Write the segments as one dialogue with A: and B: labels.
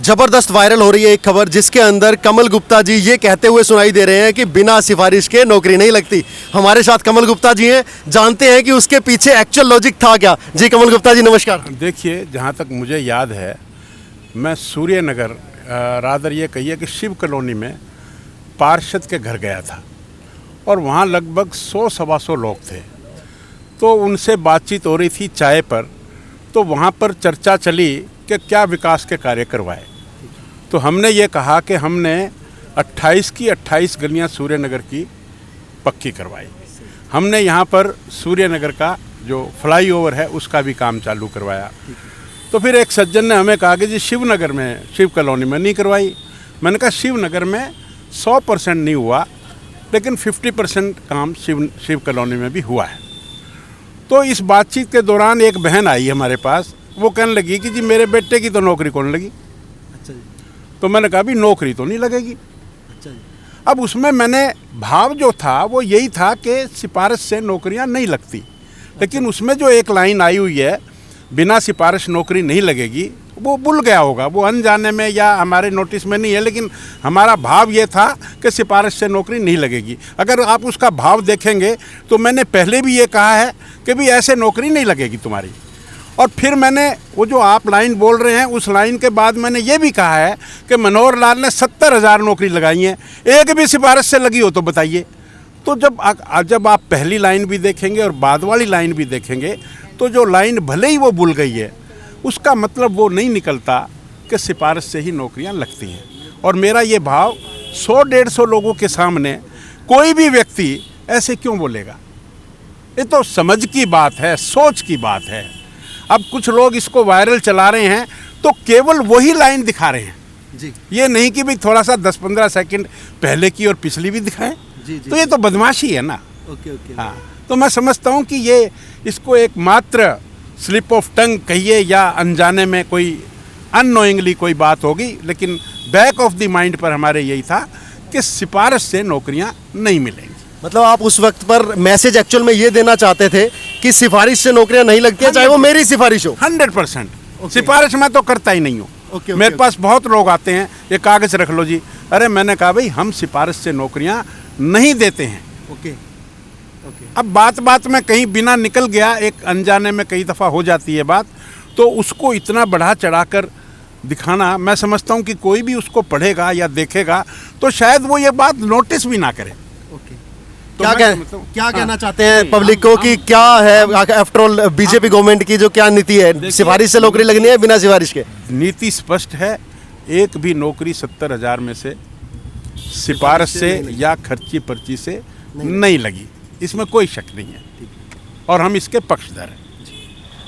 A: जबरदस्त वायरल हो रही है एक खबर जिसके अंदर कमल गुप्ता जी ये कहते हुए सुनाई दे रहे हैं कि बिना सिफारिश के नौकरी नहीं लगती। हमारे साथ कमल गुप्ता जी हैं, जानते हैं कि उसके पीछे एक्चुअल लॉजिक था क्या। जी कमल गुप्ता जी नमस्कार।
B: देखिए, जहाँ तक मुझे याद है, मैं सूर्यनगर रादर ये कहिए कि शिव कॉलोनी में पार्षद के घर गया था और वहाँ लगभग 100-125 लोग थे। तो उनसे बातचीत हो रही थी चाय पर, तो वहाँ पर चर्चा चली कि क्या विकास के कार्य करवाए। तो हमने ये कहा कि हमने 28 की 28 गलियाँ सूर्यनगर की पक्की करवाई। हमने यहाँ पर सूर्यनगर का जो फ्लाईओवर है उसका भी काम चालू करवाया। तो फिर एक सज्जन ने हमें कहा कि जी शिवनगर में, शिव कॉलोनी में नहीं करवाई। मैंने कहा शिवनगर में 100% नहीं हुआ, लेकिन 50% काम शिव कॉलोनी में भी हुआ है। तो इस बातचीत के दौरान एक बहन आई हमारे पास, वो कहने लगी कि जी मेरे बेटे की तो नौकरी कौन लगी।
A: अच्छा जी।
B: तो मैंने कहा भी नौकरी तो नहीं लगेगी।
A: अच्छा जी।
B: अब उसमें मैंने भाव जो था वो यही था कि सिफारिश से नौकरियां नहीं लगती, लेकिन उसमें जो एक लाइन आई हुई है बिना सिफारिश नौकरी नहीं लगेगी, वो भूल गया होगा, वो अनजाने में या हमारे नोटिस में नहीं है, लेकिन हमारा भाव ये था कि सिफारिश से नौकरी नहीं लगेगी। अगर आप उसका भाव देखेंगे तो मैंने पहले भी ये कहा है कि भी ऐसे नौकरी नहीं लगेगी तुम्हारी। और फिर मैंने वो जो आप लाइन बोल रहे हैं उस लाइन के बाद मैंने ये भी कहा है कि मनोहर लाल ने 70,000 नौकरी लगाई हैं, एक भी सिफारिश से लगी हो तो बताइए। तो जब आप पहली लाइन भी देखेंगे और बाद वाली लाइन भी देखेंगे तो जो लाइन भले ही वो भूल गई है, उसका मतलब वो नहीं निकलता कि सिफारिश से ही नौकरियां लगती हैं। और मेरा ये भाव 100-150 लोगों के सामने कोई भी व्यक्ति ऐसे क्यों बोलेगा। ये तो समझ की बात है, सोच की बात है। अब कुछ लोग इसको वायरल चला रहे हैं तो केवल वही लाइन दिखा रहे हैं
A: जी।
B: ये नहीं कि भी थोड़ा सा 10-15 सेकंड पहले की और पिछली भी दिखाएं।
A: जी जी।
B: तो ये तो बदमाशी है ना।
A: ओके।
B: हाँ, तो मैं समझता हूँ कि ये इसको एक मात्र स्लिप ऑफ टंग कहिए या अनजाने में कोई अननोइंगली कोई बात होगी, लेकिन बैक ऑफ द माइंड पर हमारे यही था कि सिफारिश से नौकरियां नहीं मिलेंगी।
A: मतलब आप उस वक्त पर मैसेज एक्चुअल में ये देना चाहते थे कि सिफारिश से नौकरियां नहीं लगती है, चाहे वो मेरी सिफारिश हो।
B: 100% सिफारिश मैं तो करता ही नहीं हूँ। मेरे पास बहुत लोग आते हैं, ये कागज रख लो जी। अरे मैंने कहा भाई हम सिफारिश से नौकरियां नहीं देते हैं।
A: ओके।
B: अब बात में कहीं बिना निकल गया, एक अनजाने में कई दफ़ा हो जाती है बात, तो उसको इतना बढ़ा चढ़ाकर दिखाना, मैं समझता हूँ कि कोई भी उसको पढ़ेगा या देखेगा तो शायद वो ये बात नोटिस भी ना करे।
A: ओके।
B: तो
A: क्या कहना चाहते हैं पब्लिक को कि क्या है आफ्टर ऑल बीजेपी गवर्नमेंट की जो क्या नीति है, सिफारिश से नौकरी लगनी है बिना सिफारिश के?
B: नीति स्पष्ट है, एक भी नौकरी 70,000 में से सिफारिश से या खर्ची पर्ची से नहीं लगी, इसमें कोई शक नहीं है और हम इसके पक्षधर हैं।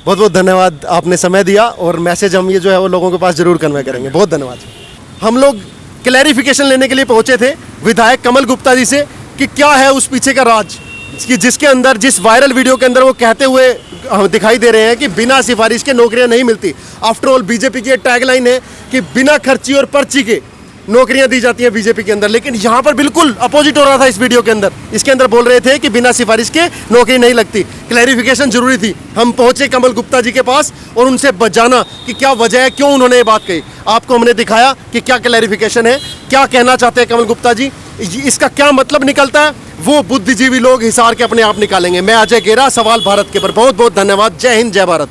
A: बहुत बहुत धन्यवाद, आपने समय दिया और मैसेज हम ये जो है वो लोगों के पास जरूर कन्वे करेंगे। बहुत धन्यवाद। हम लोग क्लैरिफिकेशन लेने के लिए पहुंचे थे विधायक कमल गुप्ता जी से कि क्या है उस पीछे का राज, कि जिसके अंदर, जिस वायरल वीडियो के अंदर वो कहते हुए दिखाई दे रहे हैं कि बिना सिफारिश के नौकरियां नहीं मिलती। आफ्टर ऑल बीजेपी की टैगलाइन है कि बिना खर्ची और पर्ची के नौकरियां दी जाती हैं बीजेपी के अंदर, लेकिन यहाँ पर बिल्कुल अपोजिट हो रहा था। इस वीडियो के अंदर, इसके अंदर बोल रहे थे कि बिना सिफारिश के नौकरी नहीं लगती। क्लैरिफिकेशन जरूरी थी। हम पहुंचे कमल गुप्ता जी के पास और उनसे जाना कि क्या वजह है, क्यों उन्होंने ये बात कही। आपको हमने दिखाया कि क्या क्लैरिफिकेशन है, क्या कहना चाहते हैं कमल गुप्ता जी, इसका क्या मतलब निकलता है, वो बुद्धिजीवी लोग हिसार के अपने आप निकालेंगे। मैं अजय गेरा, सवाल भारत के पर। बहुत बहुत धन्यवाद। जय हिंद, जय भारत।